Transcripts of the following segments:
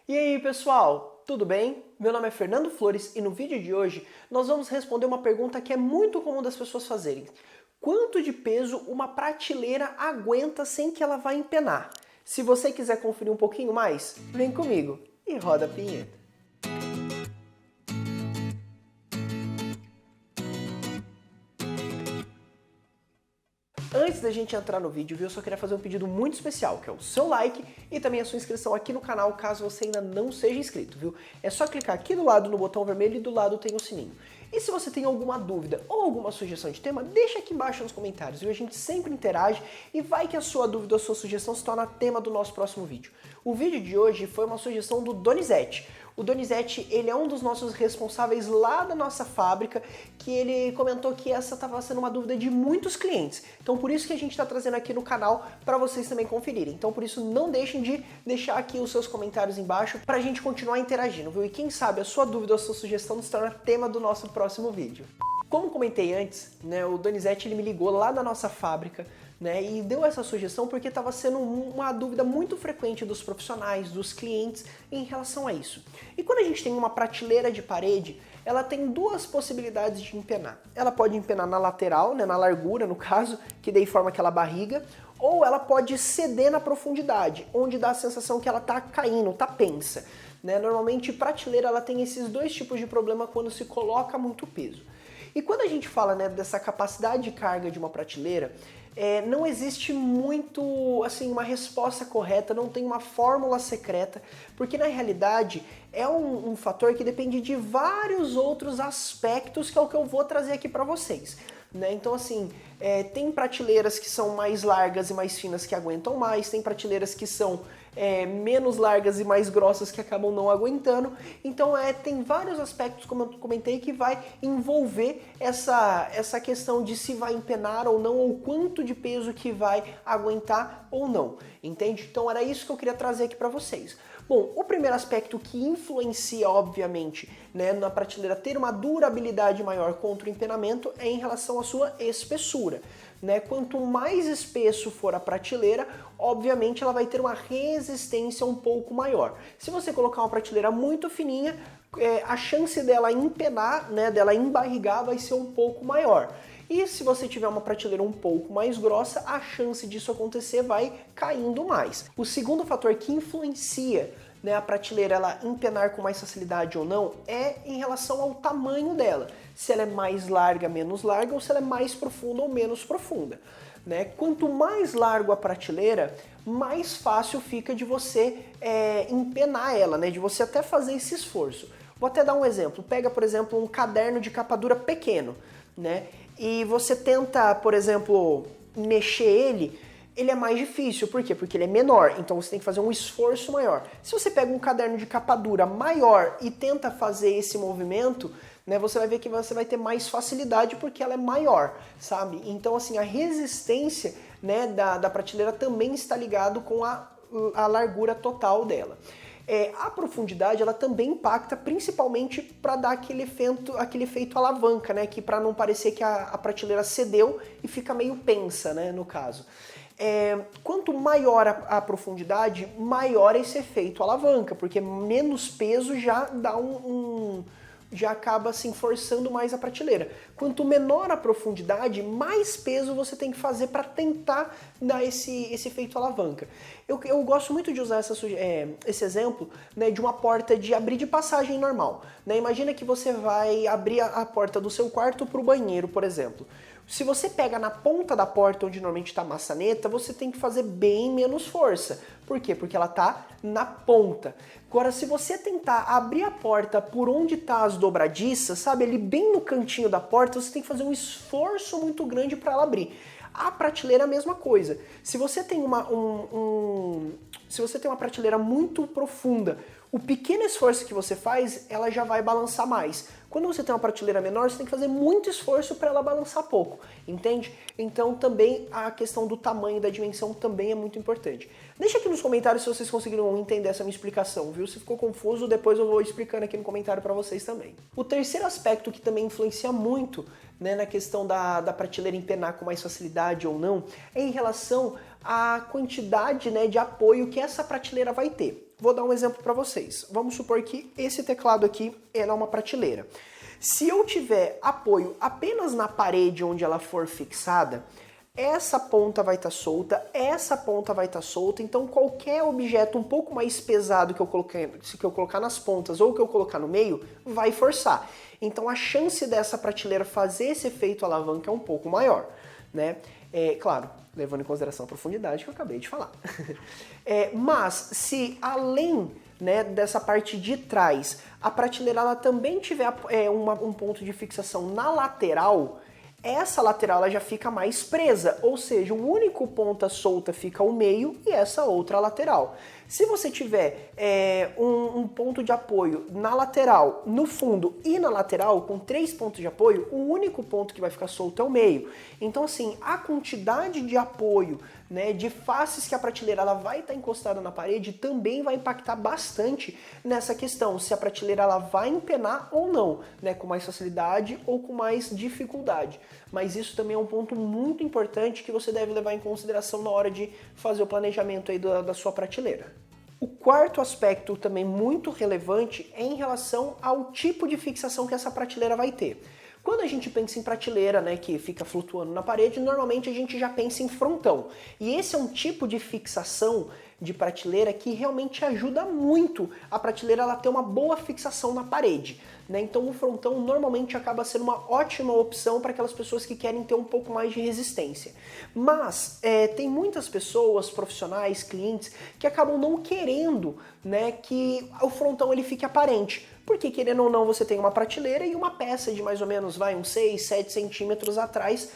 E aí, pessoal, tudo bem? Meu nome é Fernando Flores e no vídeo de hoje nós vamos responder uma pergunta que é muito comum das pessoas fazerem. Quanto de peso uma prateleira aguenta sem que ela vá empenar? Se você quiser conferir um pouquinho mais, vem comigo e roda a vinheta. Antes da gente entrar no vídeo, eu só queria fazer um pedido muito especial, que é o seu like e também a sua inscrição aqui no canal, caso você ainda não seja inscrito, viu? É só clicar aqui do lado no botão vermelho e do lado tem o sininho. E se você tem alguma dúvida ou alguma sugestão de tema, deixa aqui embaixo nos comentários, viu? A gente sempre interage e vai que a sua dúvida ou a sua sugestão se torna tema do nosso próximo vídeo. O vídeo de hoje foi uma sugestão do Donizete. O Donizete, ele é um dos nossos responsáveis lá da nossa fábrica, que ele comentou que essa estava sendo uma dúvida de muitos clientes. Então por isso que a gente está trazendo aqui no canal para vocês também conferirem. Então por isso não deixem de deixar aqui os seus comentários embaixo para a gente continuar interagindo, viu? E quem sabe a sua dúvida ou a sua sugestão se torna tema do nosso próximo vídeo. Como comentei antes, né, o Donizete ele me ligou lá da nossa fábrica, né, e deu essa sugestão porque estava sendo uma dúvida muito frequente dos profissionais, dos clientes em relação a isso. E quando a gente tem uma prateleira de parede, ela tem duas possibilidades de empenar. Ela pode empenar na lateral, né, na largura no caso, que daí forma aquela barriga, ou ela pode ceder na profundidade, onde dá a sensação que ela está caindo, está pensa. Né? Normalmente prateleira ela tem esses dois tipos de problema quando se coloca muito peso. E quando a gente fala, né, dessa capacidade de carga de uma prateleira, não existe muito, assim, uma resposta correta, não tem uma fórmula secreta, porque na realidade é um fator que depende de vários outros aspectos, que é o que eu vou trazer aqui para vocês. Né? Então assim, tem prateleiras que são mais largas e mais finas que aguentam mais, tem prateleiras que são menos largas e mais grossas que acabam não aguentando. Então tem vários aspectos, como eu comentei, que vai envolver essa questão de se vai empenar ou não, ou quanto de peso que vai aguentar ou não, entende? Então era isso que eu queria trazer aqui para vocês. Bom, o primeiro aspecto que influencia, obviamente, né, na prateleira ter uma durabilidade maior contra o empenamento é em relação à sua espessura. Né? Quanto mais espesso for a prateleira, obviamente ela vai ter uma resistência um pouco maior. Se você colocar uma prateleira muito fininha, a chance dela empenar, né, dela embarrigar, vai ser um pouco maior. E se você tiver uma prateleira um pouco mais grossa, a chance disso acontecer vai caindo mais. O segundo fator que influencia, né, a prateleira ela empenar com mais facilidade ou não é em relação ao tamanho dela. Se ela é mais larga, menos larga, ou se ela é mais profunda ou menos profunda. Né? Quanto mais largo a prateleira, mais fácil fica de você empenar ela, né? De você até fazer esse esforço. Vou até dar um exemplo. Pega, por exemplo, um caderno de capa dura pequeno, né? E você tenta, por exemplo, mexer ele é mais difícil. Por quê? Porque ele é menor, então você tem que fazer um esforço maior. Se você pega um caderno de capa dura maior e tenta fazer esse movimento, né, você vai ver que você vai ter mais facilidade porque ela é maior, sabe? Então, assim, a resistência, né, da prateleira também está ligado com a largura total dela. A profundidade ela também impacta principalmente para dar aquele efeito alavanca, né? Que para não parecer que a prateleira cedeu e fica meio pensa, né? No caso. Quanto maior a profundidade, maior esse efeito alavanca, porque menos peso já dá já acaba assim forçando mais a prateleira. Quanto menor a profundidade, mais peso você tem que fazer para tentar dar esse efeito alavanca. Eu gosto muito de usar esse exemplo, né, de uma porta de abrir de passagem normal. Né? Imagina que você vai abrir a porta do seu quarto para o banheiro, por exemplo. Se você pega na ponta da porta onde normalmente está a maçaneta, você tem que fazer bem menos força. Por quê? Porque ela está na ponta. Agora, se você tentar abrir a porta por onde está as dobradiças, sabe, ali bem no cantinho da porta, você tem que fazer um esforço muito grande para ela abrir. A prateleira é a mesma coisa. Se você tem se você tem uma prateleira muito profunda, o pequeno esforço que você faz, ela já vai balançar mais. Quando você tem uma prateleira menor, você tem que fazer muito esforço para ela balançar pouco, entende? Então também a questão do tamanho, da dimensão também é muito importante. Deixa aqui nos comentários se vocês conseguiram entender essa minha explicação, viu? Se ficou confuso, depois eu vou explicando aqui no comentário para vocês também. O terceiro aspecto que também influencia muito, né, na questão da prateleira empenar com mais facilidade ou não, é em relação à quantidade, né, de apoio que essa prateleira vai ter. vou dar um exemplo para vocês. Vamos supor que esse teclado aqui é uma prateleira. Se eu tiver apoio apenas na parede onde ela for fixada, essa ponta vai estar solta, essa ponta vai estar solta, então qualquer objeto um pouco mais pesado que eu colocar nas pontas ou que eu colocar no meio, vai forçar. Então a chance dessa prateleira fazer esse efeito alavanca é um pouco maior, né? Claro, levando em consideração a profundidade que eu acabei de falar. Mas se além, né, dessa parte de trás, a prateleira ela também tiver um ponto de fixação na lateral, essa lateral ela já fica mais presa, ou seja, o único ponta solta fica o meio e essa outra lateral. Se você tiver um ponto de apoio na lateral, no fundo e na lateral, com 3 pontos de apoio, o único ponto que vai ficar solto é o meio. Então assim, a quantidade de apoio, né, de faces que a prateleira ela vai estar encostada na parede também vai impactar bastante nessa questão, se a prateleira ela vai empenar ou não, né, com mais facilidade ou com mais dificuldade. Mas isso também é um ponto muito importante que você deve levar em consideração na hora de fazer o planejamento aí da sua prateleira. O quarto aspecto também muito relevante é em relação ao tipo de fixação que essa prateleira vai ter. Quando a gente pensa em prateleira, né, que fica flutuando na parede, normalmente a gente já pensa em frontão. E esse é um tipo de fixação de prateleira que realmente ajuda muito a prateleira ela ter uma boa fixação na parede, né? Então o frontão normalmente acaba sendo uma ótima opção para aquelas pessoas que querem ter um pouco mais de resistência. Mas tem muitas pessoas, profissionais, clientes, que acabam não querendo, né, que o frontão ele fique aparente. Porque, querendo ou não, você tem uma prateleira e uma peça de mais ou menos, uns 6, 7 centímetros atrás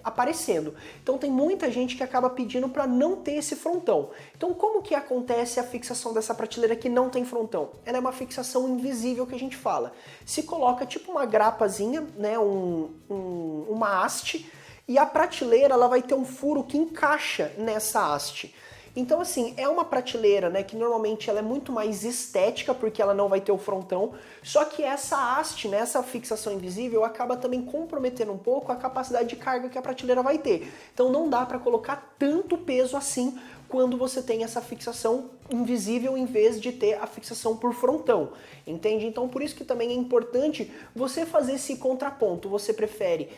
aparecendo. Então tem muita gente que acaba pedindo para não ter esse frontão. Então como que acontece a fixação dessa prateleira que não tem frontão? Ela é uma fixação invisível que a gente fala. Se coloca tipo uma grapazinha, né, uma haste, e a prateleira ela vai ter um furo que encaixa nessa haste. Então assim, é uma prateleira, né, que normalmente ela é muito mais estética porque ela não vai ter o frontão, só que essa haste, né, essa fixação invisível acaba também comprometendo um pouco a capacidade de carga que a prateleira vai ter. Então não dá para colocar tanto peso assim quando você tem essa fixação invisível em vez de ter a fixação por frontão, entende? Então por isso que também é importante você fazer esse contraponto. Você prefere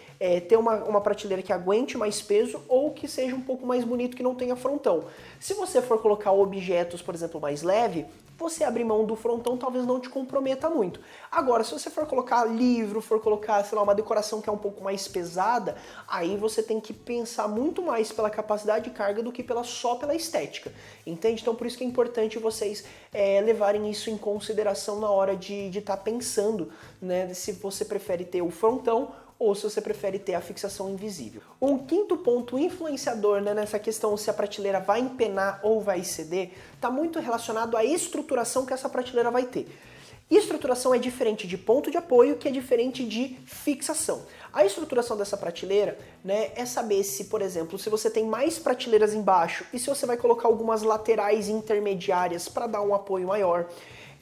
ter uma prateleira que aguente mais peso ou que seja um pouco mais bonito, que não tenha frontão. Se você for colocar objetos, por exemplo, mais leve, você abrir mão do frontão talvez não te comprometa muito. Agora, se você for colocar livro, for colocar, sei lá, uma decoração que é um pouco mais pesada, aí você tem que pensar muito mais pela capacidade de carga do que só pela estética, entende? Então por isso que é importante vocês levarem isso em consideração na hora de estar pensando, né, se você prefere ter o frontão ou se você prefere ter a fixação invisível. Um quinto ponto influenciador, né, nessa questão se a prateleira vai empenar ou vai ceder, está muito relacionado à estruturação que essa prateleira vai ter. Estruturação é diferente de ponto de apoio, que é diferente de fixação. A estruturação dessa prateleira, né, é saber se, por exemplo, se você tem mais prateleiras embaixo e se você vai colocar algumas laterais intermediárias para dar um apoio maior.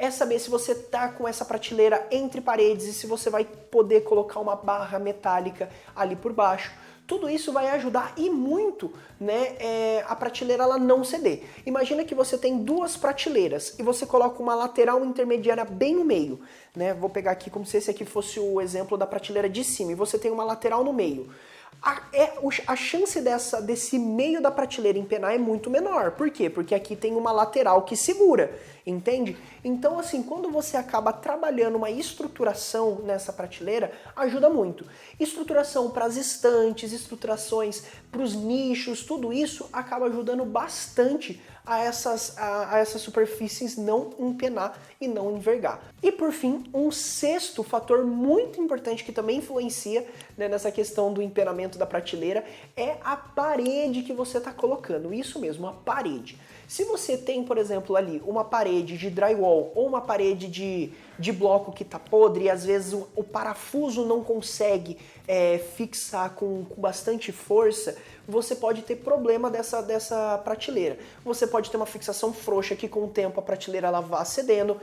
É saber se você tá com essa prateleira entre paredes e se você vai poder colocar uma barra metálica ali por baixo. Tudo isso vai ajudar e muito, né, a prateleira ela não ceder. Imagina que você tem duas prateleiras e você coloca uma lateral intermediária bem no meio, né? Vou pegar aqui como se esse aqui fosse o exemplo da prateleira de cima e você tem uma lateral no meio. A chance desse meio da prateleira empenar é muito menor. Por quê? Porque aqui tem uma lateral que segura, entende? Então assim, quando você acaba trabalhando uma estruturação nessa prateleira, ajuda muito. Estruturação para as estantes, estruturações para os nichos, tudo isso acaba ajudando bastante a essas superfícies não empenar e não envergar. E por fim, um sexto fator muito importante que também influencia, né, nessa questão do empenamento da prateleira é a parede que você está colocando. Isso mesmo, a parede. Se você tem, por exemplo, ali uma parede de drywall ou uma parede de bloco que está podre e às vezes o parafuso não consegue fixar com bastante força, você pode ter problema dessa prateleira. Você pode pode ter uma fixação frouxa que com o tempo a prateleira ela vai cedendo,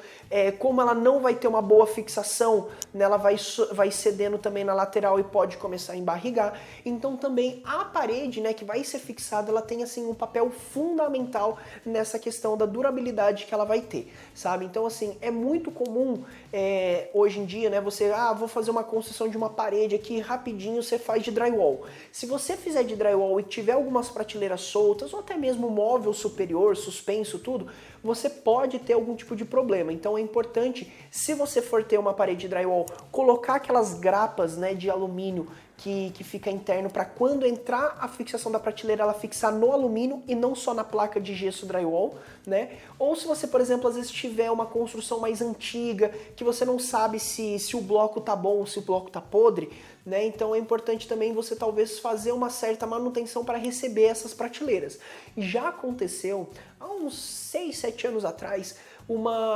como ela não vai ter uma boa fixação, né, ela vai cedendo também na lateral e pode começar a embarrigar. Então também a parede, né, que vai ser fixada, ela tem assim um papel fundamental nessa questão da durabilidade que ela vai ter, sabe? Então assim, é muito comum hoje em dia, né, você, vou fazer uma construção de uma parede aqui rapidinho, você faz de drywall. Se você fizer de drywall e tiver algumas prateleiras soltas, ou até mesmo móvel superior, suspenso, tudo, você pode ter algum tipo de problema. Então é importante, se você for ter uma parede de drywall, colocar aquelas grapas, né, de alumínio que fica interno para quando entrar a fixação da prateleira ela fixar no alumínio e não só na placa de gesso drywall, né? Ou se você, por exemplo, às vezes tiver uma construção mais antiga, que você não sabe se o bloco tá bom ou se o bloco tá podre, né? Então é importante também você talvez fazer uma certa manutenção para receber essas prateleiras. Já aconteceu há uns 6, 7 anos atrás,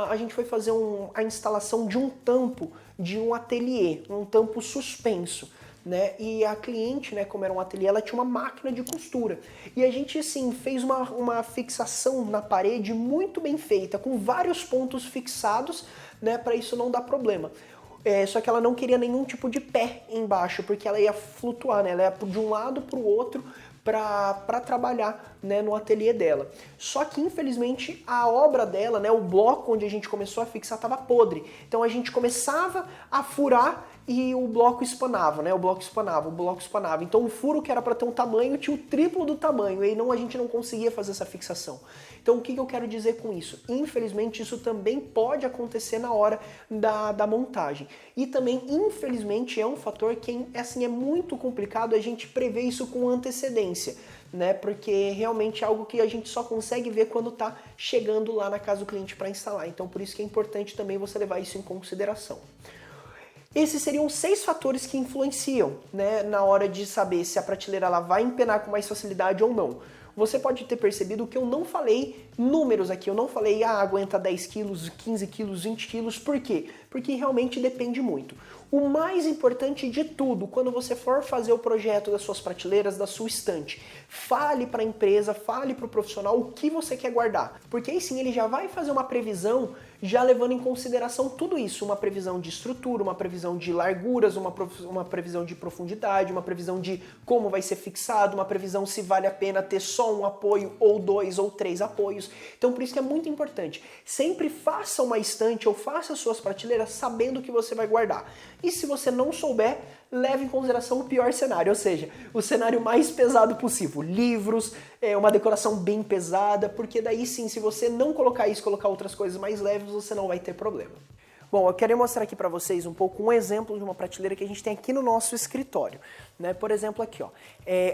a gente foi fazer a instalação de um tampo de um ateliê, um tampo suspenso, né? E a cliente, né, como era um ateliê, ela tinha uma máquina de costura. E a gente, assim, fez uma fixação na parede muito bem feita, com vários pontos fixados, né, para isso não dar problema. Só que ela não queria nenhum tipo de pé embaixo, porque ela ia flutuar, né? Ela ia de um lado para o outro para trabalhar, né, no ateliê dela. Só que infelizmente a obra dela, né, o bloco onde a gente começou a fixar estava podre. Então a gente começava a furar e o bloco espanava, né? O bloco espanava. Então o furo que era para ter um tamanho tinha o triplo do tamanho, e aí a gente não conseguia fazer essa fixação. Então o que eu quero dizer com isso? Infelizmente isso também pode acontecer na hora da montagem. E também, infelizmente, é um fator que assim, é muito complicado a gente prever isso com antecedência, né? Porque realmente é algo que a gente só consegue ver quando está chegando lá na casa do cliente para instalar. Então por isso que é importante também você levar isso em consideração. Esses seriam 6 fatores que influenciam, né, na hora de saber se a prateleira ela vai empenar com mais facilidade ou não. Você pode ter percebido que eu não falei números aqui, eu não falei, aguenta 10 quilos, 15 quilos, 20 quilos, por quê? Porque realmente depende muito. O mais importante de tudo, quando você for fazer o projeto das suas prateleiras, da sua estante, fale para a empresa, fale para o profissional o que você quer guardar. Porque aí sim ele já vai fazer uma previsão, já levando em consideração tudo isso, uma previsão de estrutura, uma previsão de larguras, uma previsão de profundidade, uma previsão de como vai ser fixado, uma previsão se vale a pena ter só um apoio ou 2 ou 3 apoios. Então por isso que é muito importante, sempre faça uma estante ou faça suas prateleiras sabendo o que você vai guardar. E se você não souber, leve em consideração o pior cenário, ou seja, o cenário mais pesado possível. Livros, uma decoração bem pesada, porque daí sim, se você não colocar isso, colocar outras coisas mais leves, você não vai ter problema. Bom, eu quero mostrar aqui para vocês um pouco um exemplo de uma prateleira que a gente tem aqui no nosso escritório, né? Por exemplo, aqui, ó,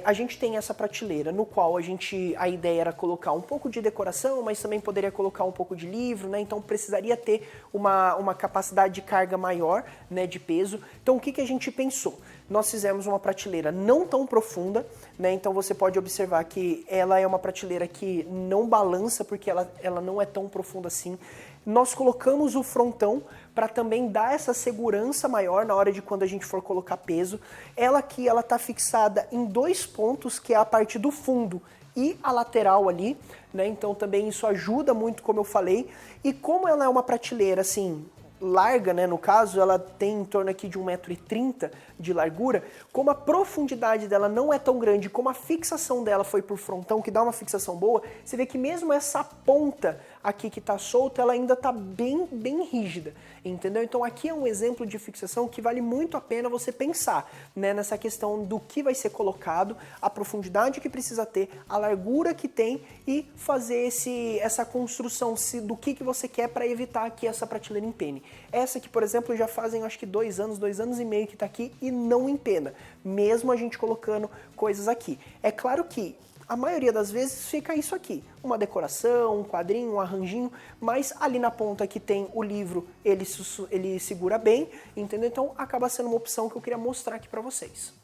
a gente tem essa prateleira no qual a ideia era colocar um pouco de decoração, mas também poderia colocar um pouco de livro, né? Então precisaria ter uma capacidade de carga maior, né, de peso. Então o que a gente pensou? Nós fizemos uma prateleira não tão profunda, né? Então você pode observar que ela é uma prateleira que não balança, porque ela não é tão profunda assim. Nós colocamos o frontão para também dar essa segurança maior na hora de quando a gente for colocar peso. Ela aqui, ela tá fixada em 2 pontos, que é a parte do fundo e a lateral ali, né? Então também isso ajuda muito, como eu falei. E como ela é uma prateleira assim larga, né, no caso, ela tem em torno aqui de 1,30 m de largura, como a profundidade dela não é tão grande, como a fixação dela foi por frontão, que dá uma fixação boa, você vê que mesmo essa ponta aqui que tá solta, ela ainda tá bem rígida, entendeu? Então aqui é um exemplo de fixação que vale muito a pena você pensar, né, nessa questão do que vai ser colocado, a profundidade que precisa ter, a largura que tem e fazer essa construção do que você quer para evitar que essa prateleira empene. Essa aqui, por exemplo, já fazem acho que 2 anos e meio que tá aqui e não empena, mesmo a gente colocando coisas aqui. É claro que a maioria das vezes fica isso aqui, uma decoração, um quadrinho, um arranjinho, mas ali na ponta que tem o livro, ele segura bem, entendeu? Então acaba sendo uma opção que eu queria mostrar aqui pra vocês.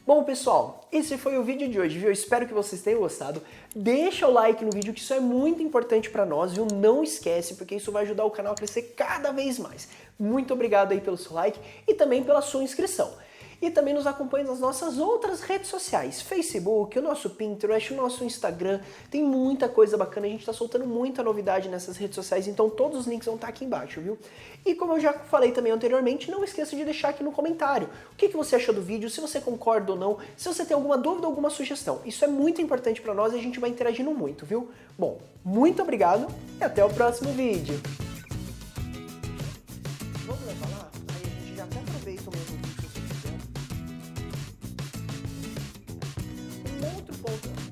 Bom, pessoal, esse foi o vídeo de hoje, viu? Eu espero que vocês tenham gostado. Deixa o like no vídeo, que isso é muito importante pra nós, viu? Não esquece, porque isso vai ajudar o canal a crescer cada vez mais. Muito obrigado aí pelo seu like e também pela sua inscrição. E também nos acompanhe nas nossas outras redes sociais, Facebook, o nosso Pinterest, o nosso Instagram, tem muita coisa bacana, a gente está soltando muita novidade nessas redes sociais, então todos os links vão estar aqui embaixo, viu? E como eu já falei também anteriormente, não esqueça de deixar aqui no comentário o que você achou do vídeo, se você concorda ou não, se você tem alguma dúvida ou alguma sugestão. Isso é muito importante para nós e a gente vai interagindo muito, viu? Bom, muito obrigado e até o próximo vídeo. Vamos levar lá? Aí a gente já até aproveita o mesmo vídeo se você quiser. Um outro ponto.